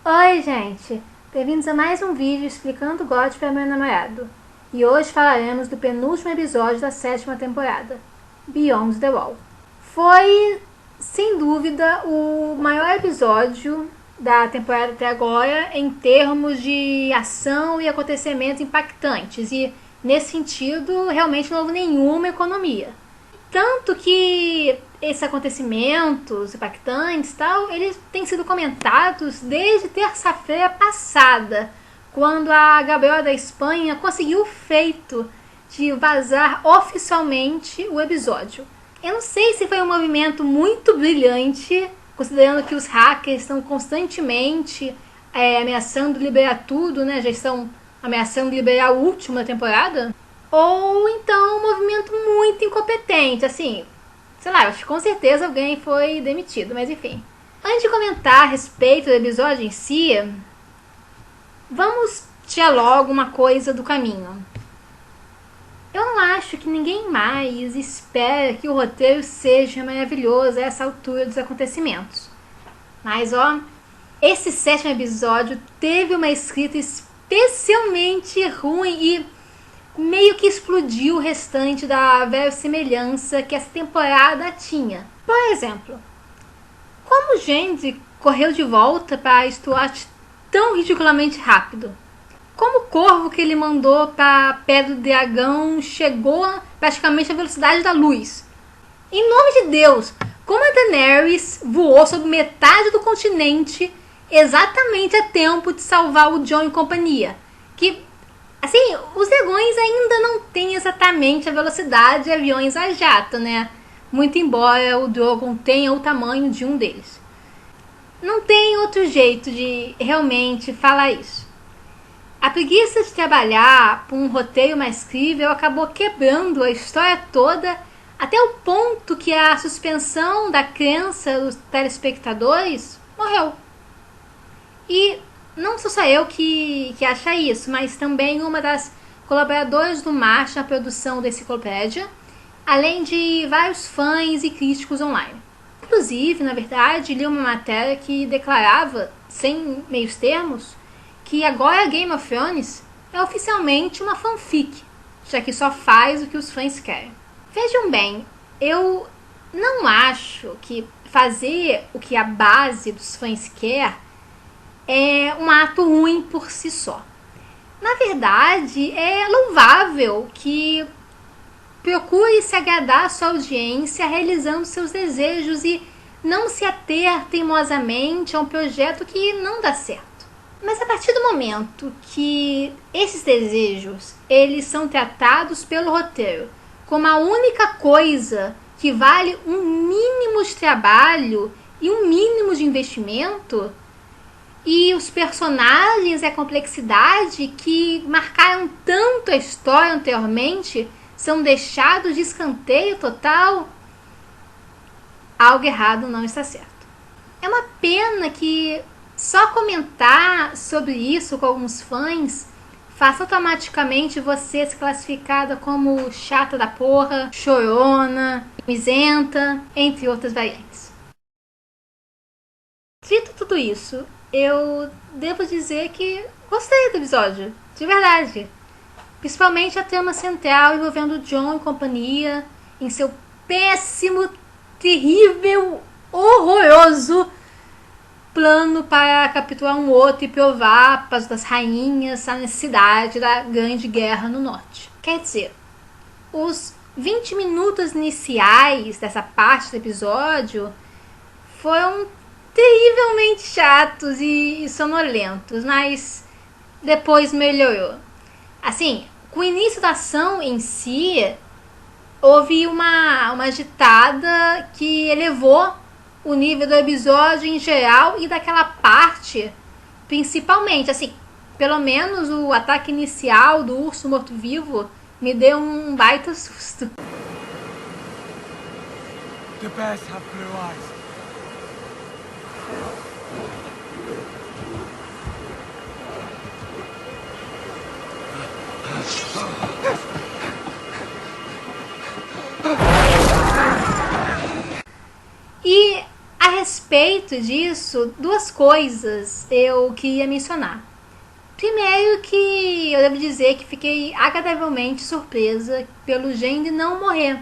Oi, gente! Bem-vindos a mais um vídeo explicando GOT para meu namorado. E hoje falaremos do penúltimo episódio da 7ª temporada, Beyond the Wall. Foi, sem dúvida, o maior episódio da temporada até agora em termos de ação e acontecimentos impactantes. E, nesse sentido, realmente não houve nenhuma economia. Tanto que esses acontecimentos impactantes tal, eles têm sido comentados desde terça-feira passada, quando a Gabriela da Espanha conseguiu o feito de vazar oficialmente o episódio. Eu não sei se foi um movimento muito brilhante, considerando que os hackers estão constantemente ameaçando liberar tudo, né? Já estão ameaçando liberar o último da temporada. Ou então um movimento muito incompetente, assim, sei lá, acho que com certeza alguém foi demitido, mas enfim. Antes de comentar a respeito do episódio em si, vamos tirar logo uma coisa do caminho. Eu não acho que ninguém mais espera que o roteiro seja maravilhoso a essa altura dos acontecimentos. Mas ó, esse 7º episódio teve uma escrita especialmente ruim e meio que explodiu o restante da verossimilhança que essa temporada tinha. Por exemplo, como Gendry correu de volta para Stuart tão ridiculamente rápido? Como o corvo que ele mandou para a Pedra do Dragão chegou praticamente à velocidade da luz? Em nome de Deus, como a Daenerys voou sobre metade do continente exatamente a tempo de salvar o Jon e companhia? Que, assim, os dragões ainda não têm exatamente a velocidade de aviões a jato, né? Muito embora o Drogon tenha o tamanho de um deles. Não tem outro jeito de realmente falar isso. A preguiça de trabalhar por um roteiro mais crível acabou quebrando a história toda até o ponto que a suspensão da crença dos telespectadores morreu. E não sou só eu que acha isso, mas também uma das colaboradoras do March na produção da enciclopédia, além de vários fãs e críticos online. Inclusive, na verdade, li uma matéria que declarava, sem meios termos, que agora Game of Thrones é oficialmente uma fanfic, já que só faz o que os fãs querem. Vejam bem, eu não acho que fazer o que a base dos fãs quer é um ato ruim por si só. Na verdade, é louvável que procure se agradar à sua audiência realizando seus desejos e não se ater teimosamente a um projeto que não dá certo. Mas a partir do momento que esses desejos eles são tratados pelo roteiro como a única coisa que vale um mínimo de trabalho e um mínimo de investimento, e os personagens e a complexidade que marcaram tanto a história anteriormente são deixados de escanteio total, algo errado não está certo. É uma pena que só comentar sobre isso com alguns fãs faça automaticamente você se classificada como chata da porra, chorona, mimizenta, entre outras variantes. Dito tudo isso, eu devo dizer que gostei do episódio, de verdade. Principalmente a trama central envolvendo Jon e companhia em seu péssimo, terrível, horroroso plano para capturar um outro e provar para as rainhas a necessidade da grande guerra no norte. Quer dizer, os 20 minutos iniciais dessa parte do episódio foram terrivelmente chatos e sonolentos, mas depois melhorou. Assim, com o início da ação em si, houve uma agitada que elevou o nível do episódio em geral e daquela parte principalmente. Assim, pelo menos o ataque inicial do urso morto-vivo me deu um baita susto. The bears have blue eyes. E a respeito respeito disso, duas coisas eu queria mencionar. Primeiro que eu devo dizer que fiquei agradavelmente surpresa pelo Gendry não morrer.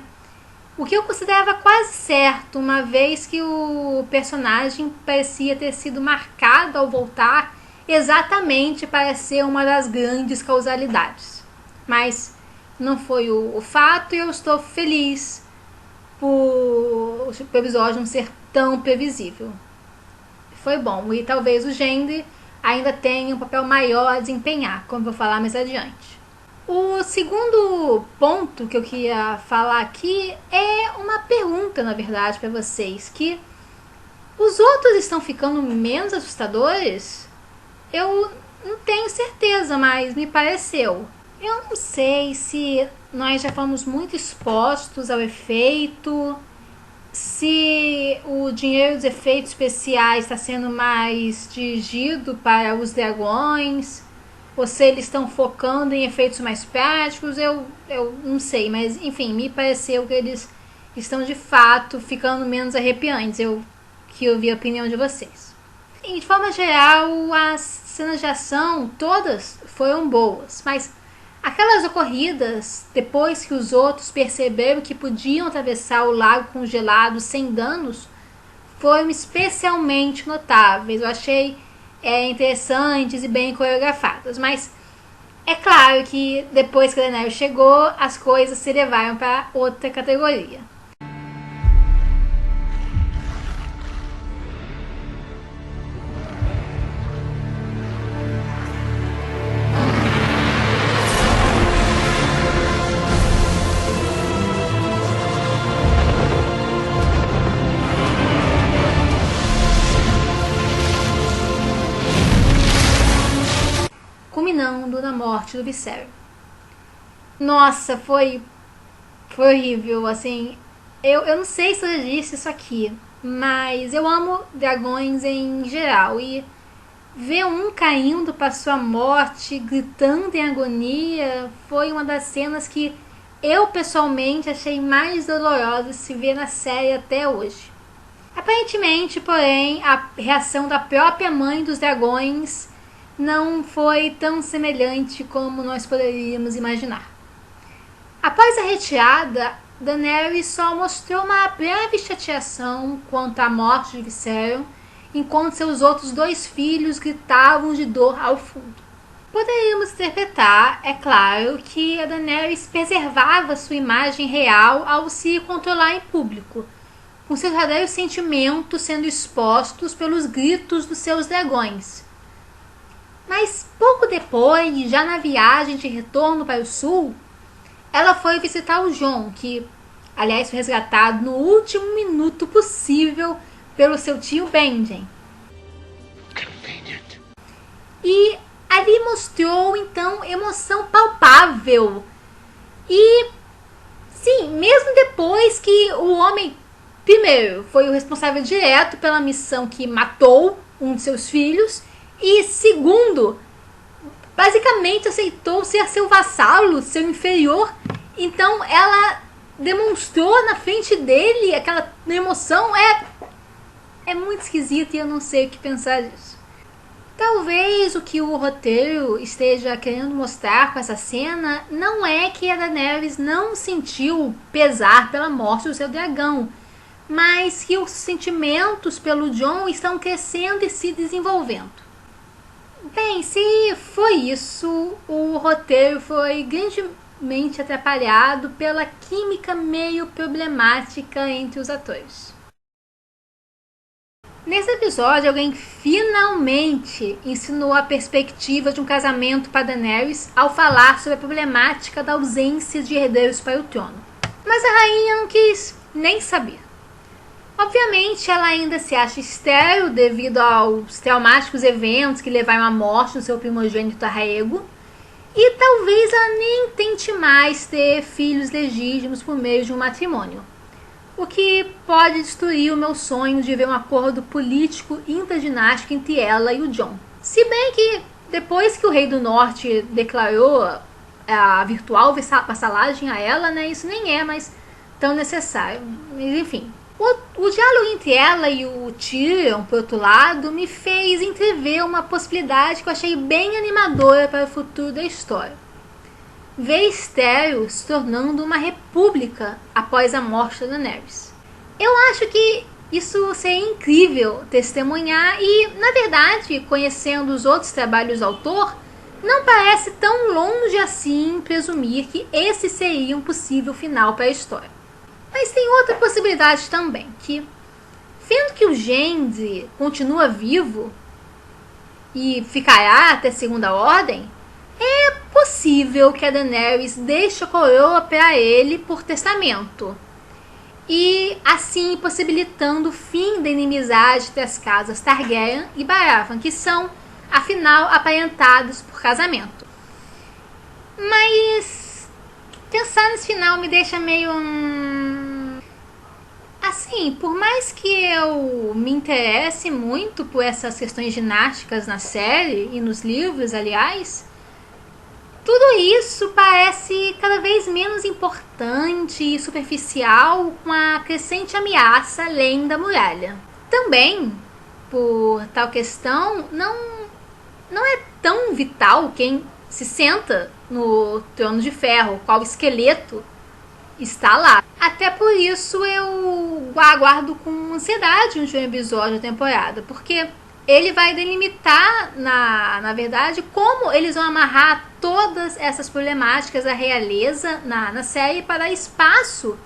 O que eu considerava quase certo, uma vez que o personagem parecia ter sido marcado ao voltar exatamente para ser uma das grandes causalidades. Mas não foi o fato e eu estou feliz por o episódio não ser tão previsível. Foi bom, e talvez o Gendry ainda tenha um papel maior a desempenhar, como vou falar mais adiante. O segundo ponto que eu queria falar aqui é uma pergunta, na verdade, para vocês, que os outros estão ficando menos assustadores? Eu não tenho certeza, mas me pareceu. Eu não sei se nós já fomos muito expostos ao efeito, se o dinheiro dos efeitos especiais está sendo mais dirigido para os dragões, ou se eles estão focando em efeitos mais práticos, eu não sei, mas enfim, me pareceu que eles estão de fato ficando menos arrepiantes. Eu vi a opinião de vocês. De forma geral, as cenas de ação todas foram boas, mas aquelas ocorridas depois que os outros perceberam que podiam atravessar o lago congelado sem danos foram especialmente notáveis. Eu achei interessantes e bem coreografadas, mas é claro que depois que a Daenerys chegou, as coisas se levaram para outra categoria. Culminando na morte do Viserion. Nossa, foi horrível, assim. Eu não sei se eu já disse isso aqui, mas eu amo dragões em geral, e ver um caindo para sua morte, gritando em agonia, foi uma das cenas que eu pessoalmente achei mais dolorosa de se ver na série até hoje. Aparentemente, porém, a reação da própria mãe dos dragões não foi tão semelhante como nós poderíamos imaginar. Após a retirada, Daenerys só mostrou uma breve chateação quanto à morte de Viserion, enquanto seus outros dois filhos gritavam de dor ao fundo. Poderíamos interpretar, é claro, que a Daenerys preservava sua imagem real ao se controlar em público, com seus verdadeiros sentimentos sendo expostos pelos gritos dos seus dragões. Mas pouco depois, já na viagem de retorno para o sul, ela foi visitar o Jon, que, aliás, foi resgatado no último minuto possível pelo seu tio Benjen. E ali mostrou, então, emoção palpável. E, sim, mesmo depois que o homem, primeiro, foi o responsável direto pela missão que matou um de seus filhos, e segundo, basicamente aceitou ser seu vassalo, seu inferior. Então ela demonstrou na frente dele aquela emoção. É muito esquisito e eu não sei o que pensar disso. Talvez o que o roteiro esteja querendo mostrar com essa cena não é que a Daenerys não sentiu pesar pela morte do seu dragão, mas que os sentimentos pelo Jon estão crescendo e se desenvolvendo. Bem, se foi isso, o roteiro foi grandemente atrapalhado pela química meio problemática entre os atores. Nesse episódio, alguém finalmente ensinou a perspectiva de um casamento para Daenerys ao falar sobre a problemática da ausência de herdeiros para o trono. Mas a rainha não quis nem saber. Obviamente, ela ainda se acha estéril devido aos traumáticos eventos que levaram à morte do seu primogênito Rhaego, e talvez ela nem tente mais ter filhos legítimos por meio de um matrimônio, o que pode destruir o meu sonho de ver um acordo político intradinástico entre ela e o Jon. Se bem que, depois que o Rei do Norte declarou a virtual vassalagem a ela, né, isso nem é mais tão necessário. Mas enfim. O diálogo entre ela e o Tyrion, por outro lado, me fez entrever uma possibilidade que eu achei bem animadora para o futuro da história. Ver Estério se tornando uma república após a morte da Daenerys. Eu acho que isso seria incrível testemunhar e, na verdade, conhecendo os outros trabalhos do autor, não parece tão longe assim presumir que esse seria um possível final para a história. Mas tem outra possibilidade também, que, vendo que o Gendry continua vivo e ficará até Segunda Ordem, é possível que a Daenerys deixe a coroa para ele por testamento, e assim possibilitando o fim da inimizade entre as casas Targaryen e Baratheon, que são, afinal, aparentados por casamento. Mas pensar nesse final me deixa meio... Assim, por mais que eu me interesse muito por essas questões ginásticas na série e nos livros, aliás, tudo isso parece cada vez menos importante e superficial com a crescente ameaça além da muralha. Também, por tal questão, não é tão vital quem se senta no Trono de Ferro, qual esqueleto está lá. Até por isso eu aguardo com ansiedade o último episódio da temporada, porque ele vai delimitar, na verdade, como eles vão amarrar todas essas problemáticas da realeza na série para dar espaço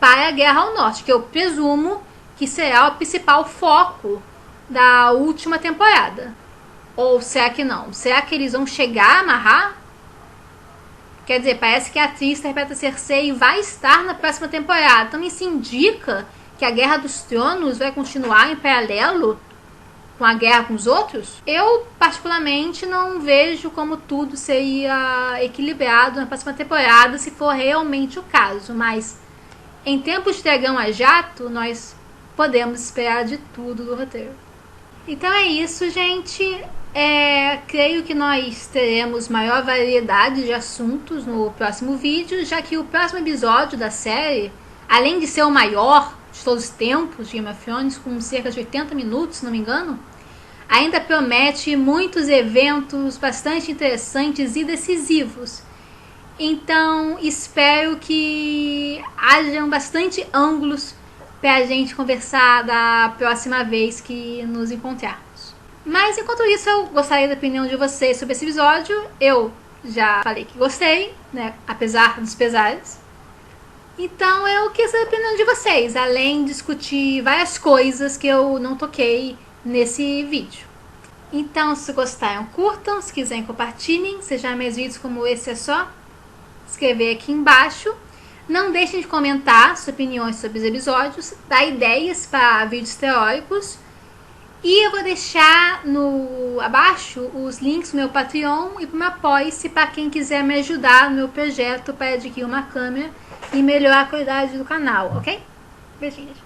para a Guerra ao Norte, que eu presumo que será o principal foco da última temporada. Ou será que não? Será que eles vão chegar a amarrar? Quer dizer, parece que a atriz que interpreta Cersei vai estar na próxima temporada. Então isso indica que a Guerra dos Tronos vai continuar em paralelo com a guerra com os outros? Eu, particularmente, não vejo como tudo seria equilibrado na próxima temporada, se for realmente o caso. Mas, em tempos de dragão a jato, nós podemos esperar de tudo do roteiro. Então é isso, gente. Creio que nós teremos maior variedade de assuntos no próximo vídeo, já que o próximo episódio da série, além de ser o maior de todos os tempos de Game of Thrones, com cerca de 80 minutos, se não me engano, ainda promete muitos eventos bastante interessantes e decisivos. Então, espero que hajam bastante ângulos para a gente conversar da próxima vez que nos encontrarmos. Mas, enquanto isso, eu gostaria da opinião de vocês sobre esse episódio. Eu já falei que gostei, né, apesar dos pesares. Então eu quis saber a opinião de vocês, além de discutir várias coisas que eu não toquei nesse vídeo. Então, se gostaram, curtam, se quiserem, compartilhem. Se já mais vídeos como esse, é só escrever aqui embaixo. Não deixem de comentar suas opiniões sobre os episódios, dar ideias para vídeos teóricos. E eu vou deixar abaixo os links do meu Patreon e pro meu Apoia-se para quem quiser me ajudar no meu projeto para adquirir uma câmera e melhorar a qualidade do canal, ok? Beijinhos.